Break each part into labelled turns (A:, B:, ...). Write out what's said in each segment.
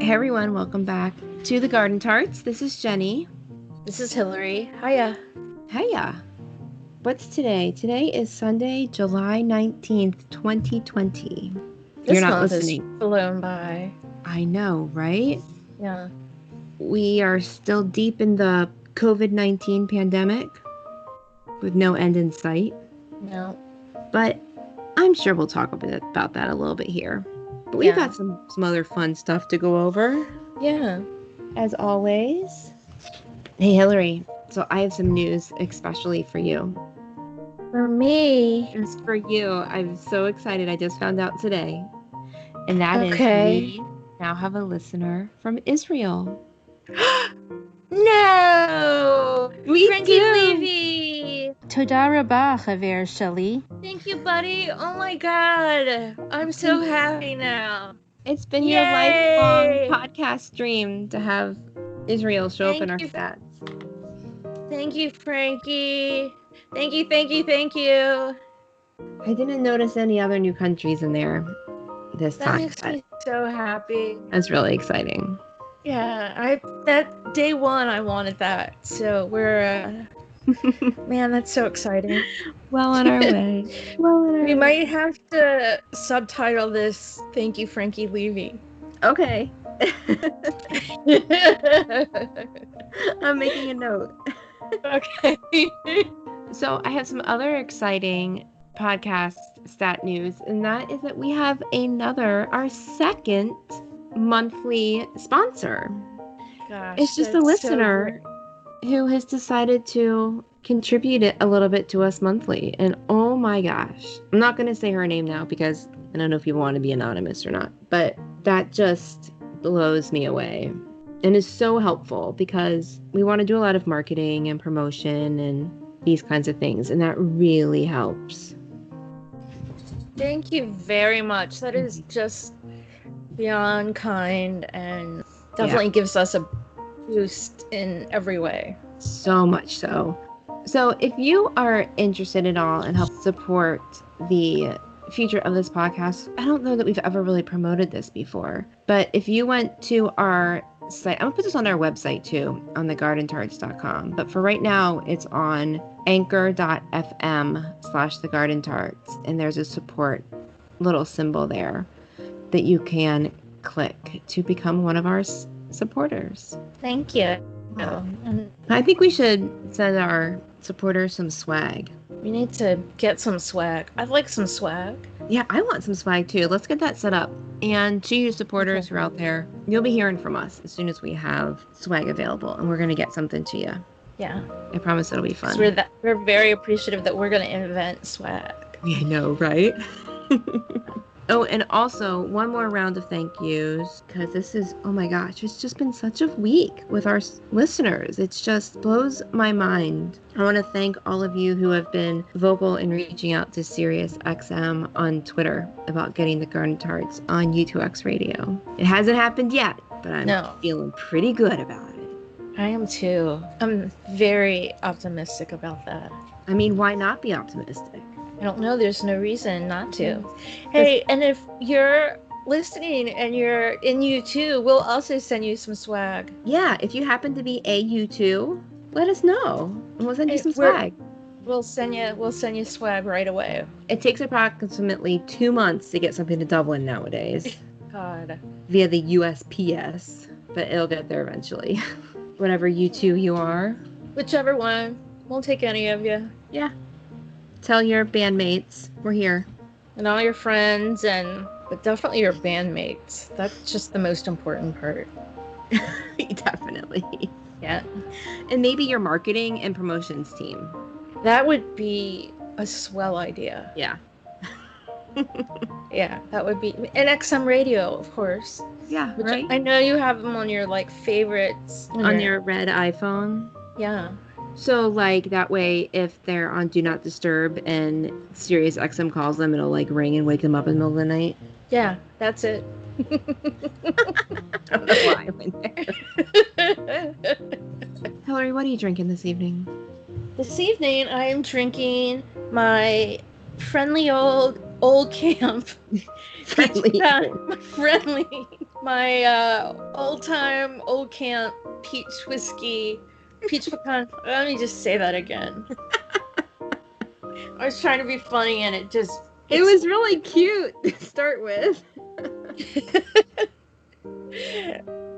A: Hey everyone, welcome back to the Garden Tarts. This is Jenny.
B: This is Hillary. Hiya.
A: Hiya. What's today? Today is Sunday, July 19th, 2020.
B: This month is flown by.
A: I know, right?
B: Yeah.
A: We are still deep in the COVID-19 pandemic with no end in sight.
B: No.
A: But I'm sure we'll talk a bit about that a little bit here. But we've got some other fun stuff to go over.
B: Yeah.
A: As always. Hey, Hillary. So I have some news especially for you.
B: For me?
A: It's for you. I'm so excited. I just found out today. And that is we now have a listener from Israel.
B: No!
A: Frankie
B: Levy!
C: Toda rabah, Chaver Shali.
B: Thank you, buddy. Oh my god. I'm so happy now.
A: It's been your lifelong podcast dream to have Israel show up in our stats.
B: Thank you, Frankie. Thank you.
A: I didn't notice any other new countries in there this time.
B: That makes me so happy.
A: That's really exciting.
B: Yeah, that day one I wanted that. So we're man, that's so exciting.
A: Well on our way.
B: We might have to subtitle this "Thank you, Frankie Levy."
A: Okay. I'm making a note.
B: Okay.
A: So I have some other exciting podcast stat news, and that is that we have our second monthly sponsor.
B: Gosh,
A: it's just a listener who has decided to contribute a little bit to us monthly. And oh my gosh, I'm not going to say her name now because I don't know if you want to be anonymous or not, but that just blows me away and is so helpful because we want to do a lot of marketing and promotion and these kinds of things, and that really helps.
B: Thank you very much. That is just beyond kind and definitely gives us a boost in every way.
A: So much so. So if you are interested at all in help support the future of this podcast, I don't know that we've ever really promoted this before, but if you went to our site, I'm gonna put this on our website too, on thegardentarts.com, but for right now it's on anchor.fm/thegardentarts, and there's a support little symbol there that you can click to become one of our supporters.
B: Thank you.
A: I think we should send our supporters some swag.
B: We need to get some swag. I'd like some swag.
A: Yeah, I want some swag too. Let's get that set up. And to you supporters who are out there, you'll be hearing from us as soon as we have swag available, and we're going to get something to you.
B: Yeah.
A: I promise it'll be fun.
B: We're very appreciative that we're going to invent swag.
A: I know, right? Oh, and also one more round of thank yous, because this is, oh my gosh, it's just been such a week with our listeners. It just blows my mind. I want to thank all of you who have been vocal in reaching out to SiriusXM on Twitter about getting the Garden Tarts on U2X radio. It hasn't happened yet, but I'm feeling pretty good about it.
B: I am too. I'm very optimistic about that.
A: I mean, why not be optimistic?
B: I don't know. There's no reason not to. Hey, and if you're listening and you're in U2, we'll also send you some swag.
A: Yeah, if you happen to be a U2, let us know. And we'll send you some swag.
B: We'll send you swag right away.
A: It takes approximately 2 months to get something to Dublin nowadays.
B: God.
A: Via the USPS, but it'll get there eventually. Whatever U2 you are.
B: Whichever one. We'll take any of you.
A: Yeah. Tell your bandmates we're here.
B: And all your friends, but definitely your bandmates. That's just the most important part.
A: Definitely.
B: Yeah.
A: And maybe your marketing and promotions team.
B: That would be a swell idea.
A: Yeah.
B: Yeah, that would be. And XM Radio, of course.
A: Yeah, right?
B: I know you have them on your, favorites.
A: On your red iPhone?
B: Yeah.
A: So, that way, if they're on Do Not Disturb and SiriusXM calls them, it'll, ring and wake them up in the middle of the night?
B: Yeah, that's it.
A: I don't know why I went there. Hillary, what are you drinking this evening?
B: This evening, I am drinking my friendly old camp.
A: Friendly.
B: Friendly My old-time, old camp peach whiskey, peach pecan. Let me just say that again. I was trying to be funny and it
A: was really cute to start with.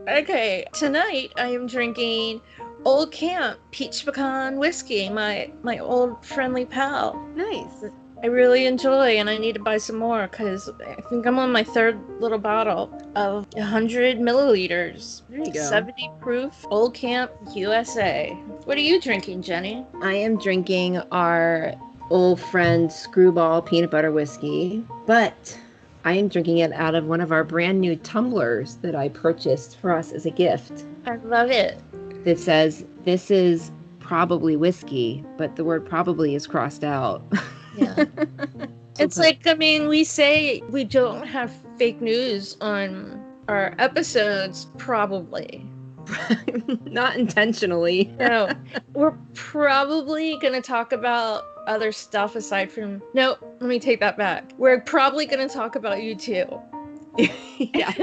B: Okay, tonight I am drinking Old Camp Peach Pecan Whiskey, my old friendly pal.
A: Nice.
B: I really enjoy, and I need to buy some more because I think I'm on my third little bottle of 100 milliliters.
A: There you go.
B: 70 proof, Old Camp USA. What are you drinking, Jenny?
A: I am drinking our old friend Screwball peanut butter whiskey, but I am drinking it out of one of our brand new tumblers that I purchased for us as a gift.
B: I love it.
A: That says, this is probably whiskey, but the word probably is crossed out.
B: Yeah. It's like, I mean, we say we don't have fake news on our episodes, probably.
A: Not intentionally.
B: No, we're probably going to talk about other stuff aside from... No, let me take that back. We're probably going to talk about you too.
A: Yeah.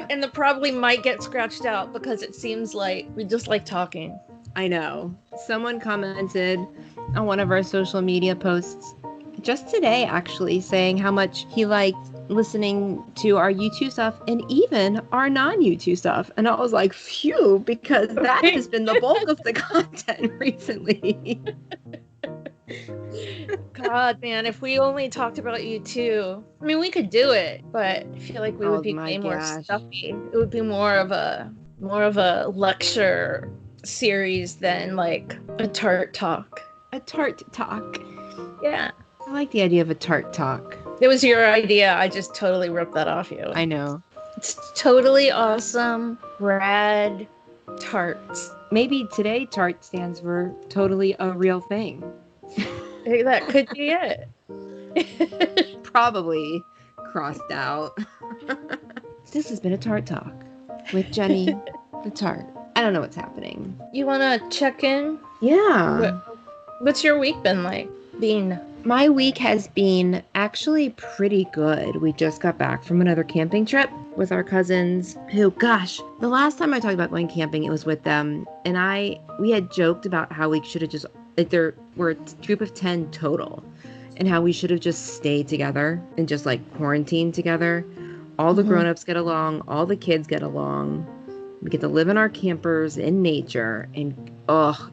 B: And the probably might get scratched out because it seems like we just like talking.
A: I know. Someone commented on one of our social media posts just today, actually, saying how much he liked listening to our YouTube stuff and even our non-YouTube stuff. And I was like, phew, because that has been the bulk of the content recently.
B: God, man, if we only talked about you too. I mean, we could do it, but I feel like we would be way more stuffy. It would be more of a lecture series than like a tart talk.
A: A tart talk.
B: Yeah.
A: I like the idea of a tart talk.
B: It was your idea. I just totally ripped that off you.
A: I know.
B: It's totally awesome. Rad tarts.
A: Maybe today tart stands for totally a real thing.
B: That could be it.
A: Probably crossed out. This has been a Tart Talk with Jenny the Tart. I don't know what's happening.
B: You want to check in?
A: Yeah.
B: What's your week been like?
A: My week has been actually pretty good. We just got back from another camping trip with our cousins who, gosh, the last time I talked about going camping, it was with them. And we had joked about how we should have just, like, there were a group of 10 total, and how we should have just stayed together and just like quarantined together. All the grown-ups get along, all the kids get along. We get to live in our campers in nature. And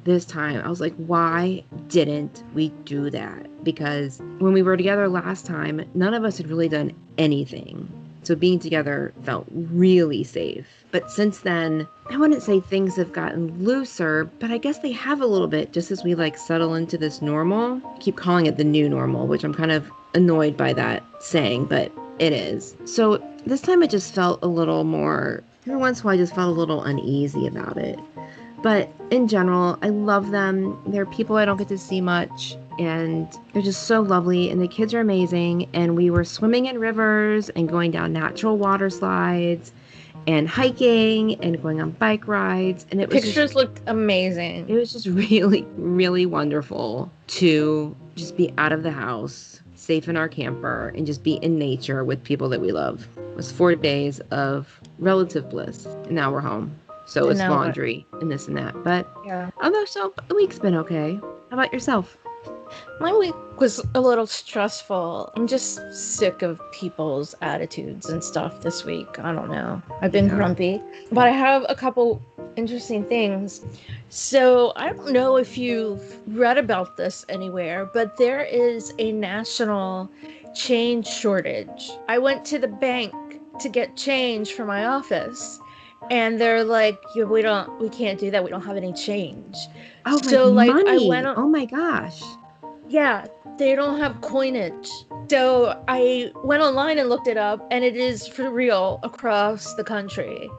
A: this time I was like, why didn't we do that? Because when we were together last time, none of us had really done anything. So being together felt really safe. But since then, I wouldn't say things have gotten looser, but I guess they have a little bit, just as we like settle into this normal. I keep calling it the new normal, which I'm kind of annoyed by that saying, but it is. So this time it just felt a little more, every once in a while I just felt a little uneasy about it. But in general, I love them. They're people I don't get to see much, and they're just so lovely, and the kids are amazing. And we were swimming in rivers and going down natural water slides and hiking and going on bike rides. And
B: Pictures looked amazing.
A: It was just really, really wonderful to just be out of the house, safe in our camper, and just be in nature with people that we love. It was 4 days of relative bliss, and now we're home. So it's laundry and this and that. But
B: yeah.
A: So the week's been okay. How about yourself?
B: My week was a little stressful. I'm just sick of people's attitudes and stuff this week. I don't know. I've been grumpy. But I have a couple interesting things. So I don't know if you've read about this anywhere, but there is a national change shortage. I went to the bank to get change for my office. And they're like, yeah, we can't do that. We don't have any change.
A: Oh,
B: so
A: like
B: money.
A: I went on, oh my gosh.
B: Yeah, they don't have coinage. So I went online and looked it up, and it is for real across the country.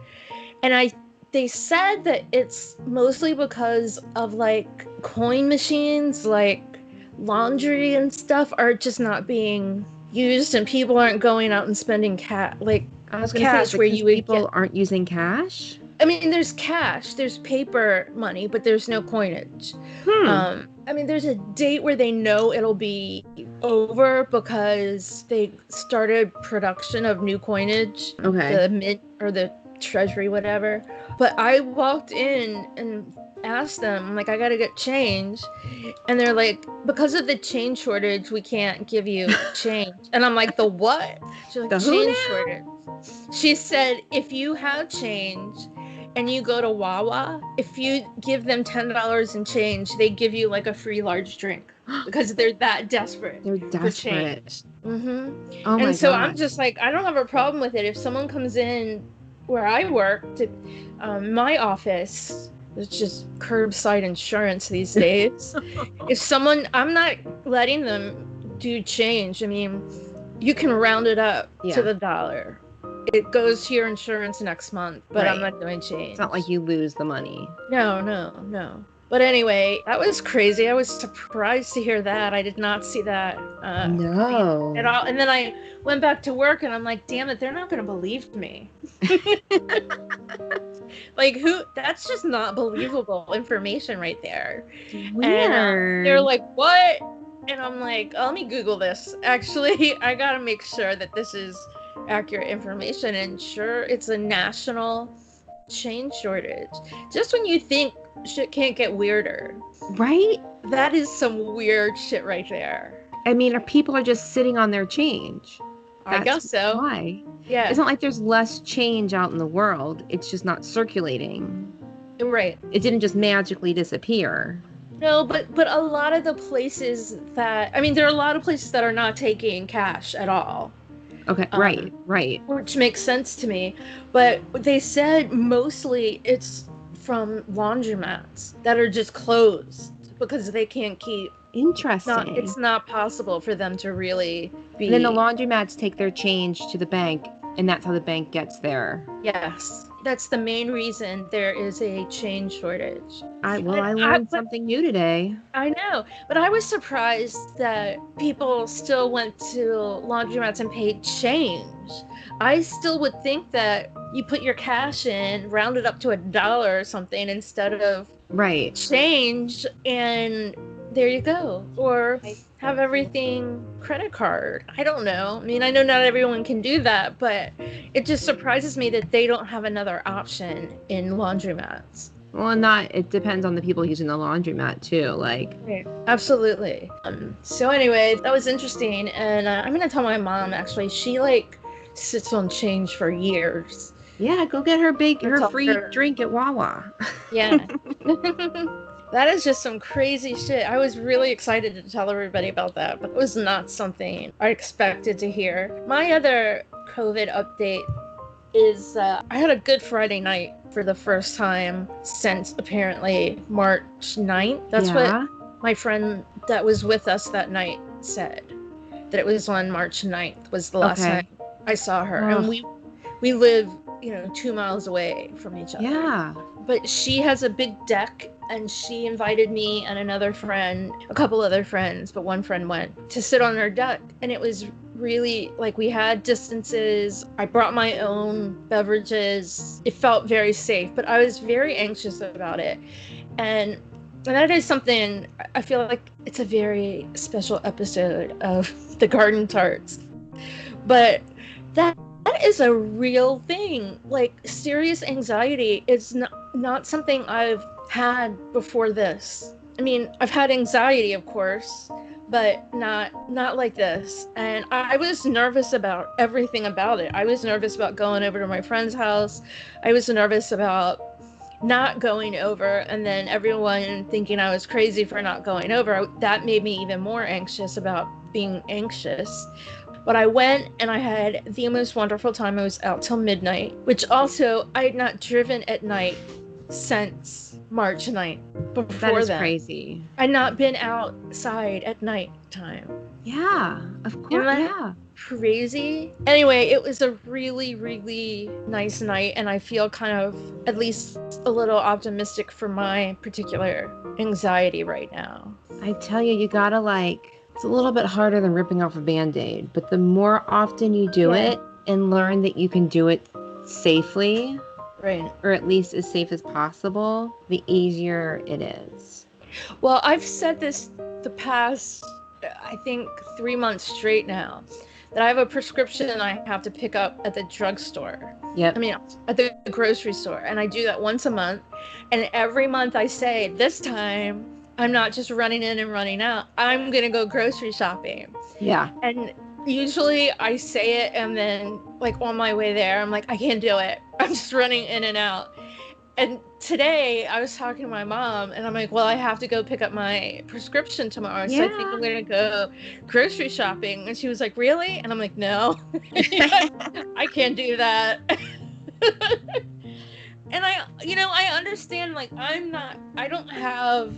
B: And they said that it's mostly because of like coin machines, like laundry and stuff are just not being used, and people aren't going out and spending
A: I was going to say, where you people aren't using cash?
B: I mean, there's cash, there's paper money, but there's no coinage. I mean, there's a date where they know it'll be over because they started production of new coinage,
A: Okay.
B: the mint or the treasury, whatever. But I walked in and asked them, I'm like, I gotta get change. And they're like, because of the change shortage, we can't give you change. And I'm like, the what? She's like,
A: The who
B: change
A: now?
B: shortage. She said, if you have change and you go to Wawa, if you give them $10 in change, they give you like a free large drink because they're that desperate.
A: They're
B: for change.
A: desperate.
B: Mm-hmm.
A: Oh my
B: And so
A: God.
B: I'm just like, I don't have a problem with it. If someone comes in where I work to my office, it's just curbside insurance these days. If someone, I'm not letting them do change. I mean, you can round it up to the dollar. It goes to your insurance next month, but I'm not doing change.
A: It's not like you lose the money.
B: No. But anyway, that was crazy. I was surprised to hear that. I did not see that
A: No.
B: at all. And then I went back to work and I'm like, damn it, they're not going to believe me. Like, who? That's just not believable information right there.
A: Weird.
B: And they're like, what? And I'm like, oh, let me Google this. Actually, I got to make sure that this is accurate information. And sure, it's a national change shortage. Just when you think shit can't get weirder.
A: Right?
B: That is some weird shit right there.
A: I mean, people are just sitting on their change.
B: I guess so.
A: Why?
B: Yeah.
A: It's not like there's less change out in the world. It's just not circulating.
B: Right.
A: It didn't just magically disappear.
B: No, but a lot of the places that, I mean, there are a lot of places that are not taking cash at all.
A: Okay, right.
B: Which makes sense to me. But they said mostly it's from laundromats that are just closed because they can't keep.
A: Interesting.
B: It's not possible for them to really be.
A: And then the laundromats take their change to the bank, and that's how the bank gets there.
B: Yes. That's the main reason there is a change shortage.
A: I learned something new today.
B: I know, but I was surprised that people still went to laundromats and paid change. I still would think that you put your cash in, round it up to $1 or something instead of change, and there you go. Or have everything credit card. I don't know. I mean, I know not everyone can do that, but it just surprises me that they don't have another option in laundromats.
A: Well, it depends on the people using the laundromat too.
B: Absolutely. So anyway, that was interesting, and I'm gonna tell my mom. Actually, she sits on change for years.
A: Yeah, go get her free drink at Wawa.
B: Yeah. That is just some crazy shit. I was really excited to tell everybody about that, but it was not something I expected to hear. My other COVID update is I had a Good Friday night for the first time since apparently March 9th. That's what my friend that was with us that night said. That it was on March 9th was the last time I saw her. And we live, 2 miles away from each other.
A: Yeah.
B: But she has a big deck, and she invited me and another friend, a couple other friends, but one friend went to sit on her deck. And it was really we had distances. I brought my own beverages. It felt very safe, but I was very anxious about it. And that is something, I feel like it's a very special episode of the Garden Tarts. But that is a real thing. Serious anxiety is not something I've had before this. I mean, I've had anxiety, of course, but not like this. And I was nervous about everything about it. I was nervous about going over to my friend's house. I was nervous about not going over, and then everyone thinking I was crazy for not going over. That made me even more anxious about being anxious. But I went and I had the most wonderful time. I was out till midnight, which also I had not driven at night since March 9th. Before
A: that is crazy.
B: I'd not been outside at night time.
A: Yeah, of course. Yeah.
B: Crazy. Anyway, it was a really, really nice night, and I feel kind of at least a little optimistic for my particular anxiety right now.
A: I tell you, you gotta it's a little bit harder than ripping off a Band-Aid, but the more often you do it and learn that you can do it safely,
B: Right.
A: or at least as safe as possible, the easier it is.
B: Well, I've said this the past, I think, 3 months straight now, that I have a prescription I have to pick up at the drugstore.
A: Yep.
B: I mean, at the grocery store. And I do that once a month. And every month I say, this time I'm not just running in and running out. I'm going to go grocery shopping.
A: Yeah.
B: And usually I say it, and then, like, on my way there, I'm like, I can't do it. I'm just running in and out. And today I was talking to my mom, and I'm like, well, I have to go pick up my prescription tomorrow. So I think I'm going to go grocery shopping. And she was like, really? And I'm like, no, I can't do that. And I understand, like, I don't have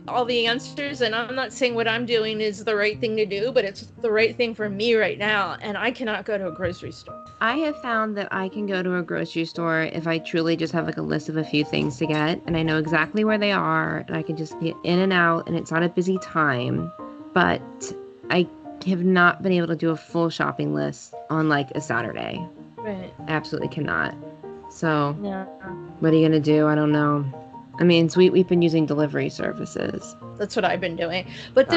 B: all the answers, and I'm not saying what I'm doing is the right thing to do, but it's the right thing for me right now, and I cannot go to a grocery store.
A: I have found that I can go to a grocery store if I truly just have like a list of a few things to get, and I know exactly where they are, and I can just get in and out, and it's not a busy time. But I have not been able to do a full shopping list on like a Saturday.
B: Right.
A: Absolutely cannot. So,
B: Yeah.
A: what are you going to do? I don't know. I mean, we've been using delivery services.
B: That's what I've been doing. But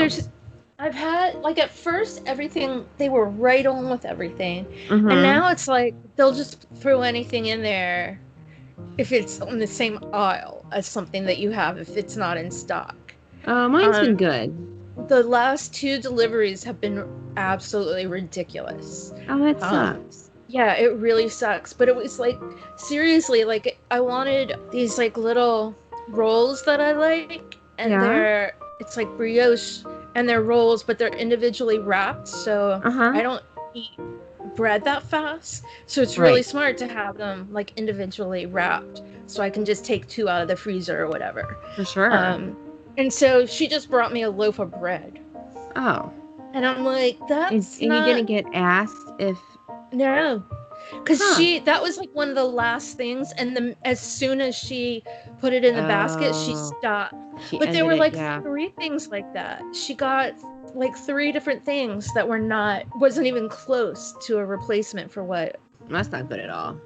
B: I've had, like, at first, everything, they were right on with everything.
A: Mm-hmm.
B: And now it's like, they'll just throw anything in there if it's on the same aisle as something that you have, if it's not in stock.
A: Mine's been good.
B: The last 2 deliveries have been absolutely ridiculous.
A: Oh, that sucks.
B: Yeah, it really sucks. But it was like, seriously, like, I wanted these like little rolls that I like, and it's like brioche, and they're rolls, but they're individually wrapped, so I don't eat bread that fast. So it's really smart to have them like individually wrapped, so I can just take 2 out of the freezer or whatever.
A: For sure.
B: And so she just brought me a loaf of bread.
A: Oh.
B: And I'm like, that's
A: not... Are you gonna get asked if...
B: No, because that was like one of the last things, and as soon as she put it in the basket, she stopped. But there were like 3 things like that. She got like 3 different things that wasn't even close to a replacement for what.
A: That's not good at all.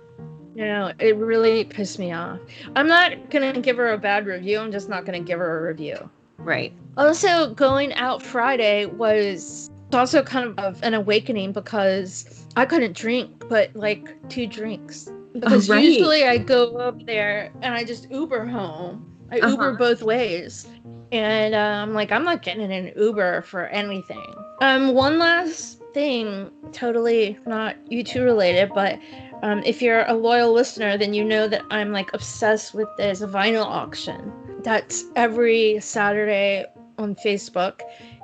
B: No, it really pissed me off. I'm not gonna give her a bad review. I'm just not gonna give her a review.
A: Right.
B: Also, going out Friday was also kind of an awakening, because I couldn't drink but like 2 drinks. Because usually I go up there and I just Uber home. I Uber both ways. And I'm like, I'm not getting an Uber for anything. One last thing, totally not U2 related, but if you're a loyal listener, then you know that I'm like obsessed with this vinyl auction. That's every Saturday on Facebook.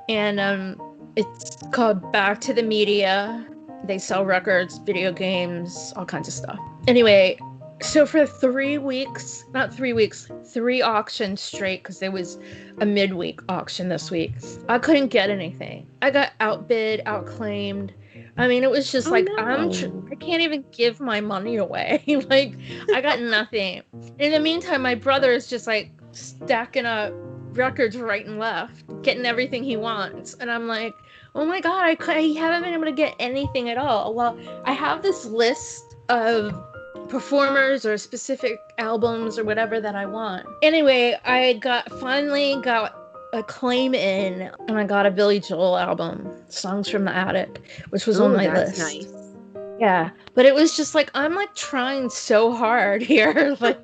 B: And it's called Back to the Media. They sell records, video games, all kinds of stuff. Anyway, so for 3 weeks, 3 auctions straight, because there was a midweek auction this week, I couldn't get anything. I got outbid, outclaimed. I mean, it was just I can't even give my money away. Like, I got nothing. In the meantime, my brother is just like stacking up records right and left, getting everything he wants. And I'm like, oh my God, I haven't been able to get anything at all. Well, I have this list of performers or specific albums or whatever that I want. Anyway, I finally got a claim in, and I got a Billy Joel album, Songs from the Attic, which was on my list. Nice. Yeah, but it was just like, I'm like trying so hard here, like,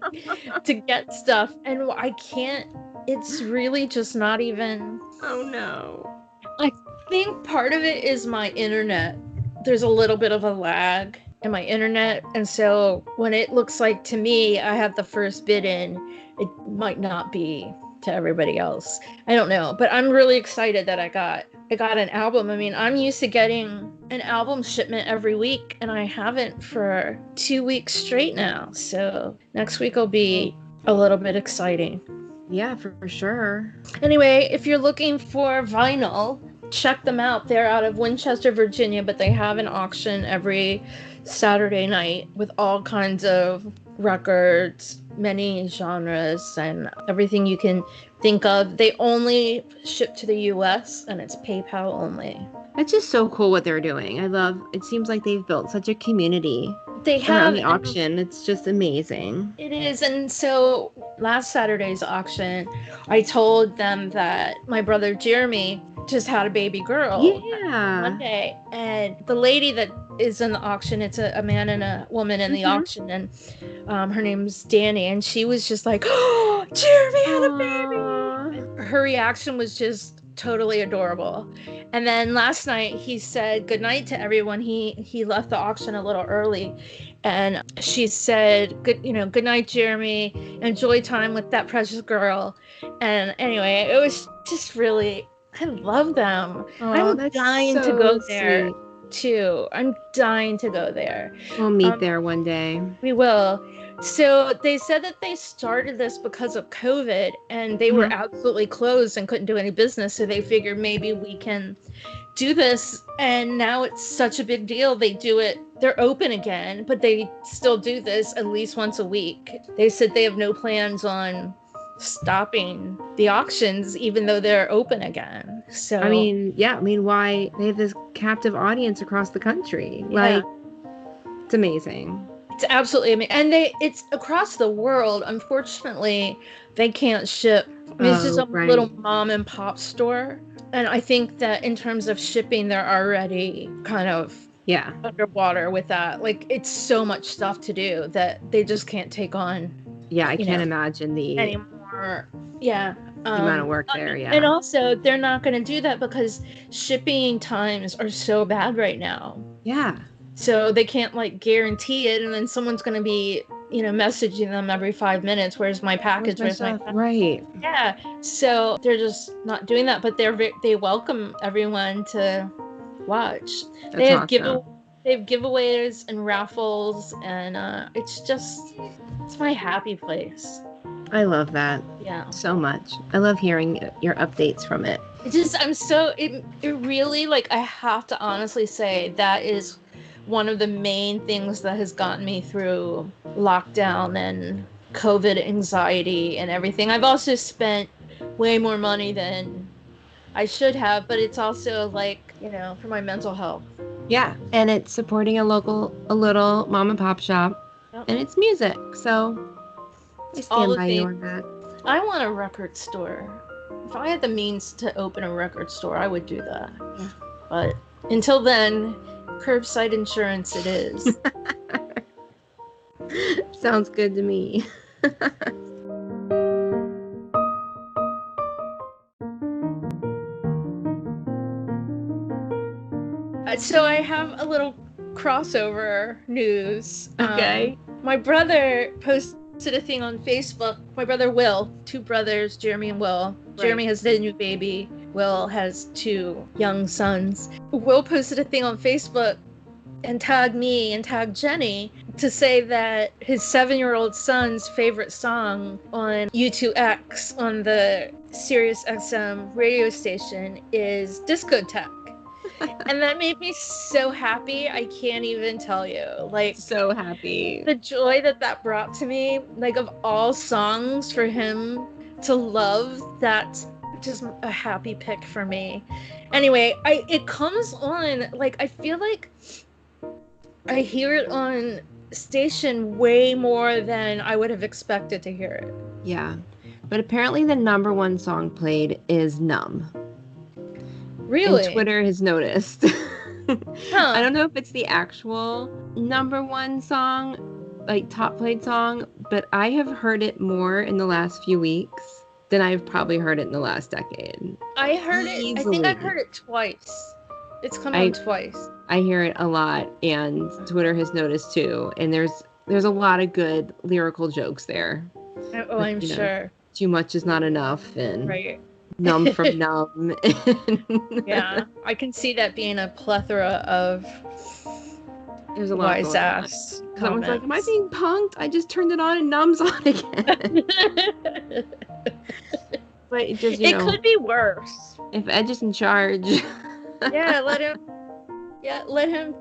B: to get stuff, and I can't. It's really just not even.
A: Oh no.
B: I think part of it is my internet. There's a little bit of a lag in my internet, and so when it looks like to me I have the first bid in, it might not be to everybody else. I don't know, but I'm really excited that I got an album. I mean, I'm used to getting an album shipment every week, and I haven't for 2 weeks straight now. So next week will be a little bit exciting.
A: Yeah, for sure.
B: Anyway, if you're looking for vinyl, check them out. They're out of Winchester, Virginia, but they have an auction every Saturday night with all kinds of records, many genres, and everything you can think of. They only ship to the US and it's PayPal only.
A: It's just so cool what they're doing. It seems like they've built such a community
B: They
A: around
B: have
A: the auction. It's just amazing.
B: It is. And so last Saturday's auction, I told them that my brother Jeremy just had a baby girl
A: Yeah.
B: Monday. And the lady that is in the auction, it's a man and a woman in the auction. And her name's Danny. And she was just like, oh, Jeremy had a baby. Her reaction was just totally adorable. And then last night he said goodnight to everyone. He left the auction a little early. And she said, good night, Jeremy. Enjoy time with that precious girl. And anyway, it was just really, I love them.
A: Oh,
B: I'm dying to go there
A: sweet.
B: too. I'm dying to go there.
A: We'll meet there one day.
B: We will. So they said that they started this because of COVID and they were absolutely closed and couldn't do any business. So they figured maybe we can do this. And now it's such a big deal. They do it. They're open again, but they still do this at least once a week. They said they have no plans on stopping the auctions, even though they're open again. So
A: I mean, why? They have this captive audience across the country.
B: Yeah.
A: Like, it's amazing.
B: It's absolutely amazing. And it's across the world. Unfortunately, they can't ship. I mean, it's just a little mom and pop store. And I think that in terms of shipping, they're already kind of underwater with that. Like, it's so much stuff to do that they just can't take on.
A: Yeah, I can't imagine the
B: anymore. Yeah.
A: The amount of work there, yeah.
B: And also, they're not going to do that because shipping times are so bad right now.
A: Yeah.
B: So they can't guarantee it, and then someone's going to be, messaging them every 5 minutes. Where's my package? Where's my package?
A: Right.
B: Yeah. So they're just not doing that, but they welcome everyone to watch.
A: That's
B: they have
A: awesome.
B: They have giveaways and raffles, and it's my happy place.
A: I love that.
B: Yeah.
A: So much. I love hearing your updates from it.
B: It really, I have to honestly say that is one of the main things that has gotten me through lockdown and COVID anxiety and everything. I've also spent way more money than I should have, but it's also for my mental health.
A: Yeah, and it's supporting a little mom and pop shop, and it's music. So I stand by you on that.
B: I want a record store. If I had the means to open a record store, I would do that. Yeah. But until then, curbside insurance it is.
A: Sounds good to me.
B: So I have a little crossover news.
A: Okay.
B: My brother posted a thing on Facebook. My brother Will, two brothers, Jeremy and Will. Right. Jeremy has a new baby. Will has two young sons. Will posted a thing on Facebook and tagged me and tagged Jenny to say that his 7-year-old son's favorite song on U2X on the Sirius XM radio station is Discotheque. And that made me so happy. I can't even tell you.
A: So happy.
B: The joy that brought to me, of all songs for him to love, that's just a happy pick for me. Anyway, it comes on, I feel like I hear it on station way more than I would have expected to hear it.
A: Yeah. But apparently the number one song played is Numb.
B: Really?
A: And Twitter has noticed. I don't know if it's the actual number one song, top played song, but I have heard it more in the last few weeks than I've probably heard it in the last decade.
B: I heard it. I think I've heard it twice. It's come on twice.
A: I hear it a lot, and Twitter has noticed too. And there's a lot of good lyrical jokes there.
B: Oh, I'm sure.
A: Too much is not enough, and
B: right.
A: Numb from Numb.
B: Yeah, I can see that being a plethora of
A: there's a lot
B: wise ass.
A: Someone's like, "Am I being punked? I just turned it on and Numb's on again." But it just
B: it could be worse.
A: If Edge is in charge.
B: Yeah, let him. Yeah, let him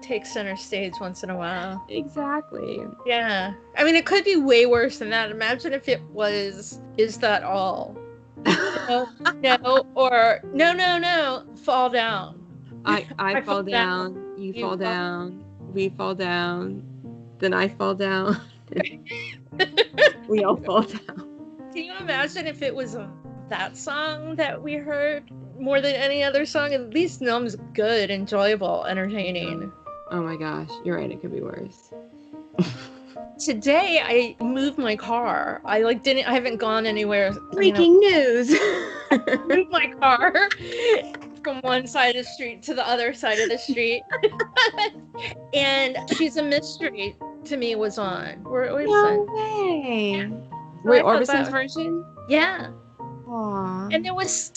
B: take center stage once in a while.
A: Exactly.
B: Yeah, I mean, it could be way worse than that. Imagine if it was, "Is That All?" No, or no, fall down.
A: I fall down, you fall down, we fall down, then I fall down, we all fall down.
B: Can you imagine if it was that song that we heard more than any other song? At least Numb's good, enjoyable, entertaining.
A: Oh my gosh, you're right, it could be worse.
B: Today I moved my car. I haven't gone anywhere.
A: Breaking news.
B: Moved my car from one side of the street to the other side of the street. And She's a Mystery to me was on.
A: No way. Wait, Orbison's version?
B: Yeah.
A: Aww.
B: And there was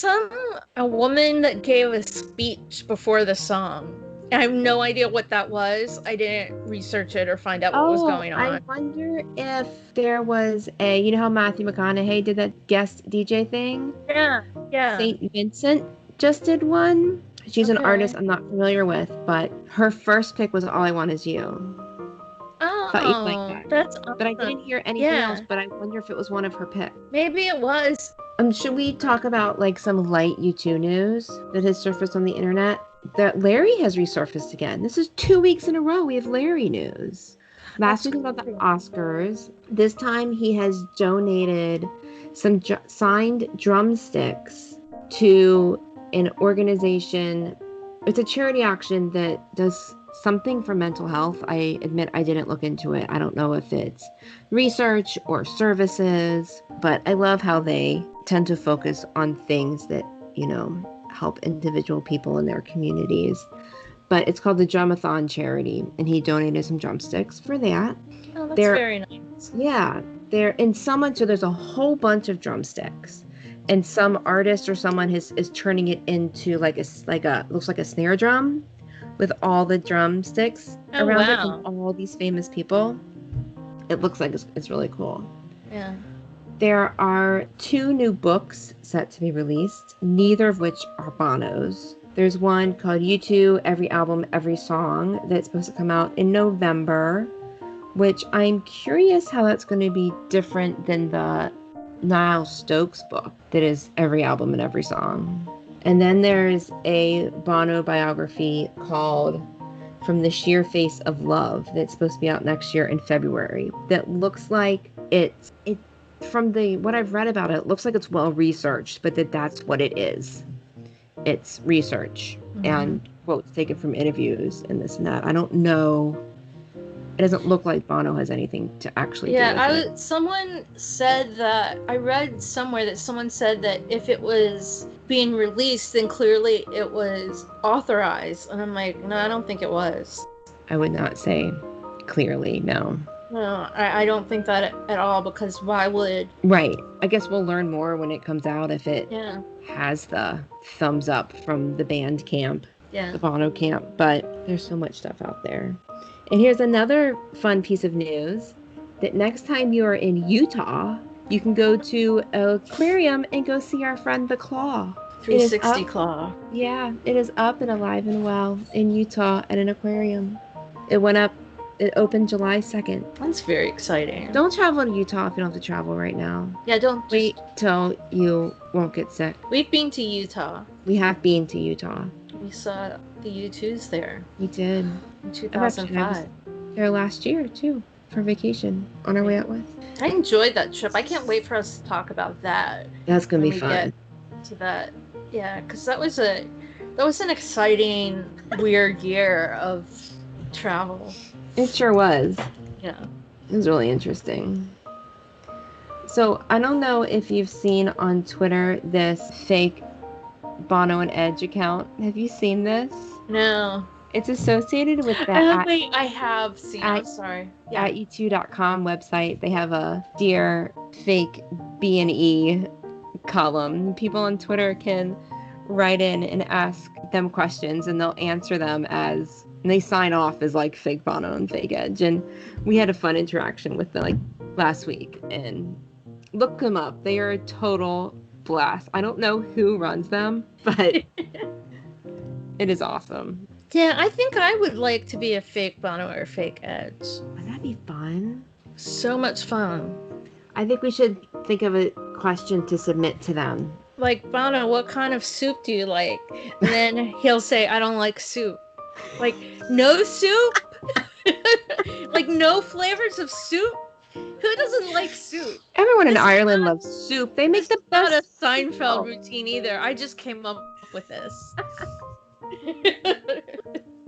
B: a woman that gave a speech before the song. I have no idea what that was. I didn't research it or find out what was going on.
A: I wonder if there was you know how Matthew McConaughey did that guest DJ thing?
B: Yeah.
A: St. Vincent just did one. She's an artist I'm not familiar with, but her first pick was All I Want Is You.
B: Oh,
A: thought you'd like that.
B: That's awesome.
A: But I didn't hear anything else, but I wonder if it was one of her picks.
B: Maybe it was.
A: Should we talk about like some light U2 news that has surfaced on the internet? That Larry has resurfaced again. This is 2 weeks in a row we have Larry news. Last week about the Oscars. This time he has donated some signed drumsticks to an organization. It's a charity action that does something for mental health. I admit I didn't look into it. I don't know if it's research or services, but I love how they tend to focus on things that, you know, help individual people in their communities. But it's called the Drumathon charity, and he donated some drumsticks for that.
B: Oh, that's very nice.
A: Yeah, so there's a whole bunch of drumsticks, and some artist or someone is turning it into looks like a snare drum with all the drumsticks around it from all these famous people. It looks like it's really cool.
B: Yeah.
A: There are 2 new books set to be released, neither of which are Bono's. There's one called U2, Every Album, Every Song, that's supposed to come out in November, which I'm curious how that's going to be different than the Niall Stokes book that is Every Album and Every Song. And then there's a Bono biography called From the Sheer Face of Love that's supposed to be out next year in February. That looks like it's from what I've read about it looks like it's well researched, but that's what it is. It's research and quotes taken from interviews and this and that. I don't know. It doesn't look like Bono has anything to actually do with it.
B: Someone said that, I read somewhere that someone said that if it was being released, then clearly it was authorized. And I'm like, no, I don't think it was.
A: I would not say clearly, no.
B: No, I don't think that at all, because why would...
A: Right. I guess we'll learn more when it comes out if it has the thumbs up from the band camp, the Bono camp. But there's so much stuff out there. And here's another fun piece of news, that next time you are in Utah, you can go to an aquarium and go see our friend the Claw.
B: 360 Claw.
A: Yeah, it is up and alive and well in Utah at an aquarium. It opened July 2nd.
B: That's very exciting.
A: Don't travel to Utah if you don't have to travel right now.
B: Yeah, don't
A: wait till you won't get sick.
B: We've been to Utah.
A: We have been to Utah.
B: We saw the U2s there.
A: We did.
B: In 2005.
A: There last year too, for vacation on our way out west.
B: I enjoyed that trip. I can't wait for us to talk about that.
A: That's gonna be fun.
B: Get to that, yeah, because that was an exciting, weird year of travel.
A: It sure was.
B: Yeah.
A: It was really interesting. So I don't know if you've seen on Twitter this fake Bono and Edge account. Have you seen this?
B: No.
A: It's associated with that.
B: I have seen it. I'm sorry.
A: Yeah. At u2.com website, they have a Dear Fake B&E column. People on Twitter can write in and ask them questions, and they'll answer them as... And they sign off as like fake Bono and fake Edge. And we had a fun interaction with them like last week. And look them up. They are a total blast. I don't know who runs them, but it is awesome.
B: Yeah, I think I would like to be a fake Bono or a fake Edge.
A: Wouldn't that be fun?
B: So much fun.
A: I think we should think of a question to submit to them
B: like, Bono, what kind of soup do you like? And then he'll say, I don't like soup. Like, no soup? Like, no flavors of soup? Who doesn't like soup?
A: Everyone in Ireland loves soup. They make
B: This
A: the
B: is not a
A: best
B: Seinfeld
A: soup.
B: routine either. I just came up with this.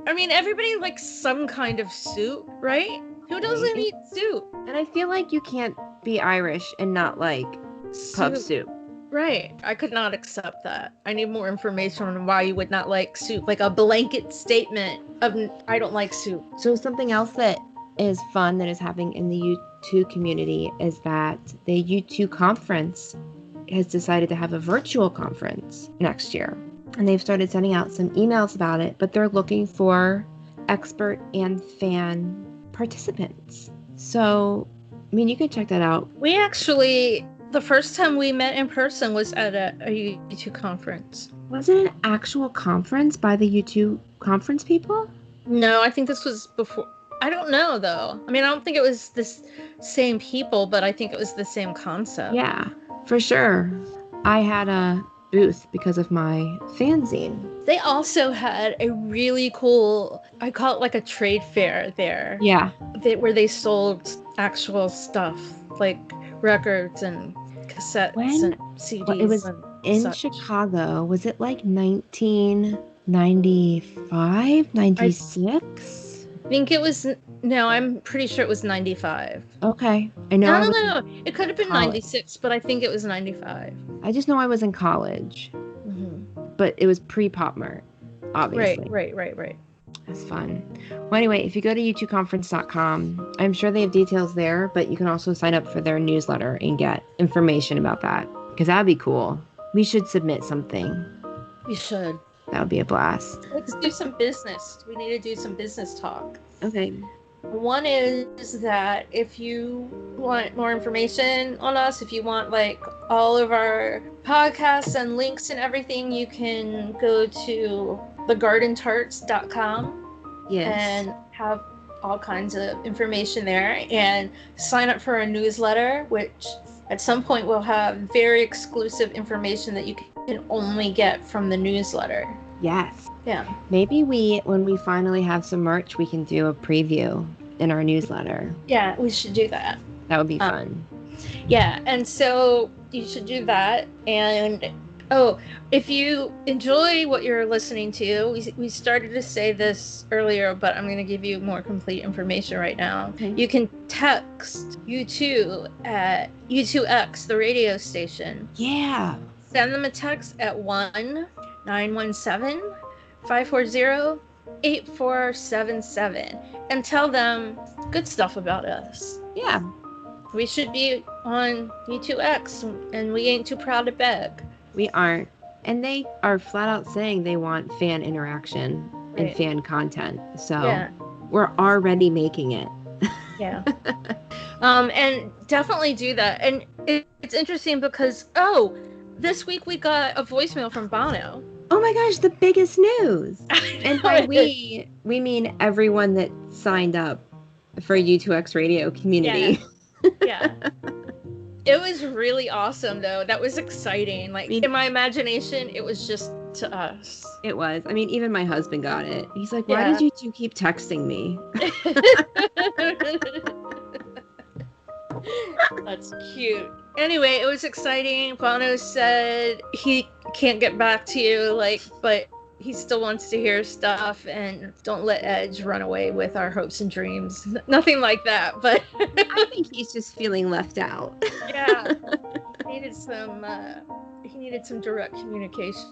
B: I mean, everybody likes some kind of soup, right? Who doesn't eat soup?
A: And I feel like you can't be Irish and not like pub soup.
B: Right. I could not accept that. I need more information on why you would not like soup. Like a blanket statement of I don't like soup.
A: So something else that is fun that is happening in the U2 community is that the U2 conference has decided to have a virtual conference next year. And they've started sending out some emails about it, but they're looking for expert and fan participants. So, I mean, you can check that out.
B: We actually, the first time we met in person was at a U2 conference.
A: Was it an actual conference by the U2 conference people?
B: No, I think this was before. I don't know, though. I mean, I don't think it was the same people, but I think it was the same concept.
A: Yeah, for sure. I had a booth because of my fanzine.
B: They also had a really cool, I call it like a trade fair there.
A: Yeah.
B: Where they sold actual stuff, like records and cassettes and CDs.
A: Well, it was in such. Chicago. Was it like 1995, 96?
B: I think it was, no, I'm pretty sure it was 95.
A: Okay. I know.
B: No. It could have been 96, but I think it was 95.
A: I just know I was in college. Mm-hmm. But it was pre-Pop Mart, obviously.
B: Right.
A: That's fun. Well, anyway, if you go to u2conference.com, I'm sure they have details there, but you can also sign up for their newsletter and get information about that, because that'd be cool. We should submit something.
B: We should.
A: That would be a blast.
B: Let's do some business. We need to do some business talk.
A: Okay.
B: One is that if you want more information on us, if you want like all of our podcasts and links and everything, you can go to thegardentarts.com.
A: Yes.
B: And have all kinds of information there, and sign up for a newsletter, which at some point will have very exclusive information that you can only get from the newsletter.
A: Yes.
B: Yeah.
A: Maybe when we finally have some merch, we can do a preview in our newsletter.
B: Yeah, we should do that.
A: That would be fun.
B: Yeah, and so you should do that. And if you enjoy what you're listening to, we started to say this earlier, but I'm going to give you more complete information right now. Okay. You can text U2 at U2X, the radio station.
A: Yeah.
B: Send them a text at 1-917-540-8477 and tell them good stuff about us.
A: Yeah.
B: We should be on U2X, and we ain't too proud to beg.
A: We aren't. And they are flat out saying they want fan interaction and fan content. So we're already making it.
B: Yeah. And definitely do that. And it's interesting because, this week we got a voicemail from Bono.
A: Oh my gosh, the biggest news. And by we mean everyone that signed up for U2X radio community.
B: Yeah. It was really awesome, though. That was exciting. Like, in my imagination, it was just to us.
A: It was. I mean, even my husband got it. He's like, why did you two keep texting me?
B: That's cute. Anyway, it was exciting. Bono said he can't get back to you, but he still wants to hear stuff, and don't let Edge run away with our hopes and dreams. Nothing like that, but
A: I think he's just feeling left out.
B: Yeah. He needed some direct communication.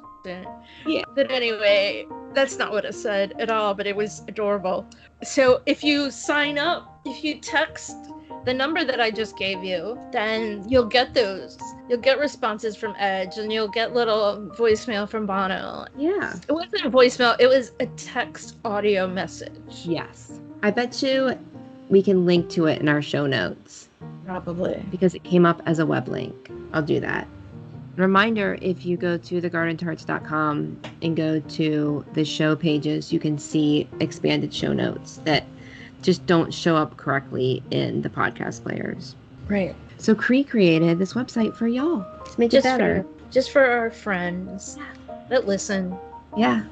A: Yeah.
B: But anyway, that's not what it said at all, but it was adorable. So if you sign up, if you text the number that I just gave you, then you'll get those. You'll get responses from Edge, and you'll get little voicemail from Bono.
A: Yeah.
B: It wasn't a voicemail, it was a text audio message.
A: Yes. I bet you we can link to it in our show notes.
B: Probably.
A: Because it came up as a web link. I'll do that. Reminder, if you go to thegardentarts.com and go to the show pages, you can see expanded show notes that just don't show up correctly in the podcast players.
B: Right.
A: So Cree created this website for y'all to make it better.
B: just for our friends that listen.
A: Yeah.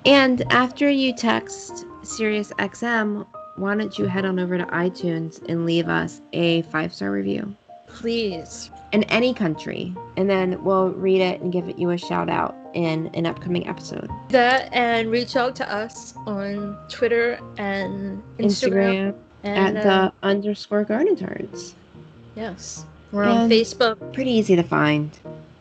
A: And after you text SiriusXM, why don't you head on over to iTunes and leave us a 5-star review
B: Please.
A: in any country, and then we'll read it and give you a shout out in an upcoming episode.
B: That, and reach out to us on Twitter and Instagram.
A: And, at the _Garden Tarts.
B: Yes. We're on Facebook.
A: Pretty easy to find.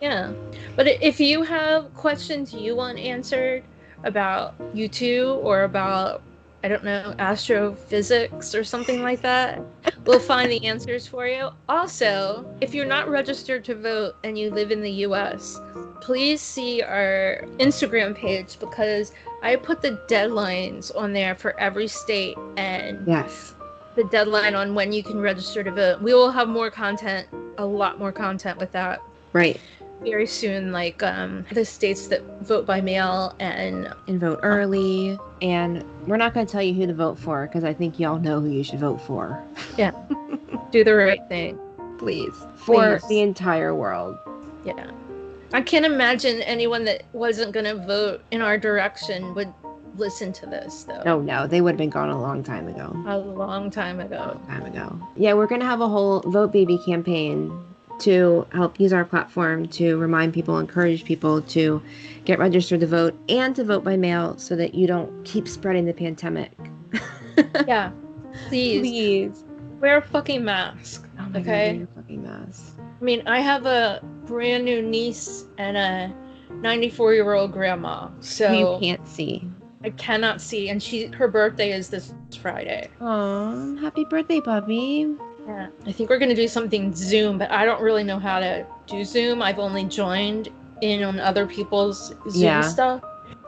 B: Yeah. But if you have questions you want answered about U2 or about, I don't know, astrophysics or something like that, we'll find the answers for you. Also, if you're not registered to vote and you live in the US, please see our Instagram page, because I put the deadlines on there for every state, and
A: yes,
B: the deadline on when you can register to vote. We will have more content, a lot more content with that.
A: Right.
B: Very soon, like the states that vote by mail and
A: vote early. And we're not going to tell you who to vote for, because I think y'all know who you should vote for.
B: Yeah. Do the right thing.
A: Please. For the entire world.
B: Yeah. I can't imagine anyone that wasn't going to vote in our direction would listen to this, though.
A: Oh, no. They would have been gone a long time ago.
B: A long time ago.
A: Yeah, we're going to have a whole Vote Baby campaign to help use our platform to remind people, encourage people to get registered to vote and to vote by mail, so that you don't keep spreading the pandemic.
B: Yeah. Please. Wear a fucking mask.
A: Oh my God, wear a fucking mask.
B: I mean, I have a brand new niece and a 94-year-old grandma, so
A: you can't see.
B: I cannot see, and her birthday is this Friday.
A: Oh, happy birthday, puppy.
B: Yeah, I think we're going to do something Zoom, but I don't really know how to do Zoom. I've only joined in on other people's Zoom stuff.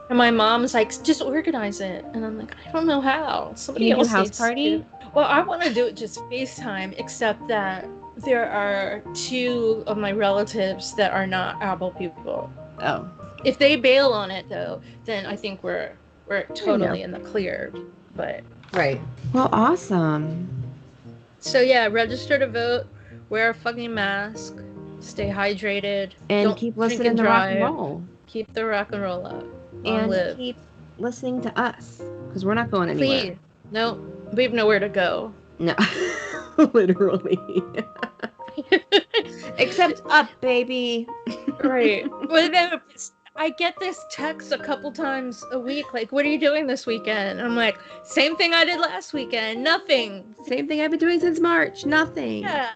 B: And my mom's like, just organize it. And I'm like, I don't know how. Somebody else
A: do house party?
B: Well, I want to do it just FaceTime, except that there are 2 of my relatives that are not Apple people.
A: Oh.
B: If they bail on it, though, then I think we're totally in the clear. But
A: right. Well, awesome.
B: So yeah, register to vote, wear a fucking mask, stay hydrated,
A: and
B: don't
A: keep listening to rock and roll.
B: Keep the rock and roll up.
A: And keep listening to us, because we're not going anywhere.
B: Please. No, we have nowhere to go.
A: No. Literally. Except up, baby.
B: Right. But then I get this text a couple times a week, like, what are you doing this weekend? And I'm like, same thing I did last weekend. Nothing.
A: Same thing I've been doing since March. Nothing.
B: Yeah.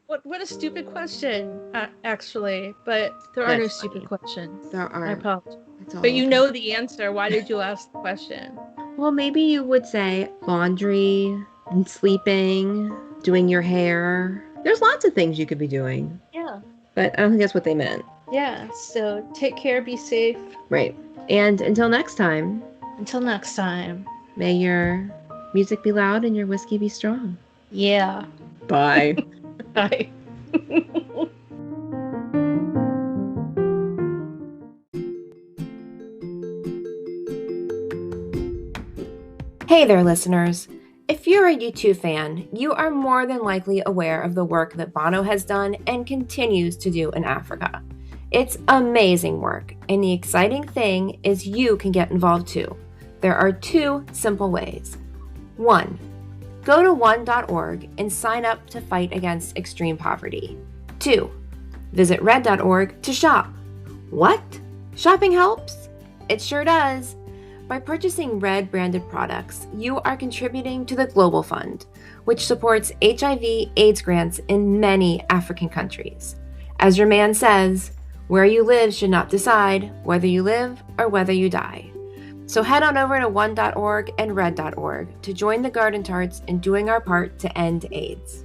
B: What a stupid question, actually. But there are no stupid questions.
A: There are.
B: I apologize. But you know the answer. Why did you ask the question?
A: Well, maybe you would say laundry and sleeping, doing your hair. There's lots of things you could be doing.
B: Yeah.
A: But I don't think that's what they meant.
B: Yeah, so take care, be safe.
A: Right. And until next time.
B: May
A: your music be loud and your whiskey be strong.
B: Yeah.
A: Bye.
B: Bye.
A: Hey there, listeners. If you're a U2 fan, you are more than likely aware of the work that Bono has done and continues to do in Africa. It's amazing work, and the exciting thing is you can get involved too. There are 2 simple ways. 1. Go to one.org and sign up to fight against extreme poverty. 2. Visit red.org to shop. What? Shopping helps? It sure does. By purchasing Red branded products, you are contributing to the Global Fund, which supports HIV/AIDS grants in many African countries. As your man says, where you live should not decide whether you live or whether you die. So head on over to one.org and red.org to join the Garden Tarts in doing our part to end AIDS.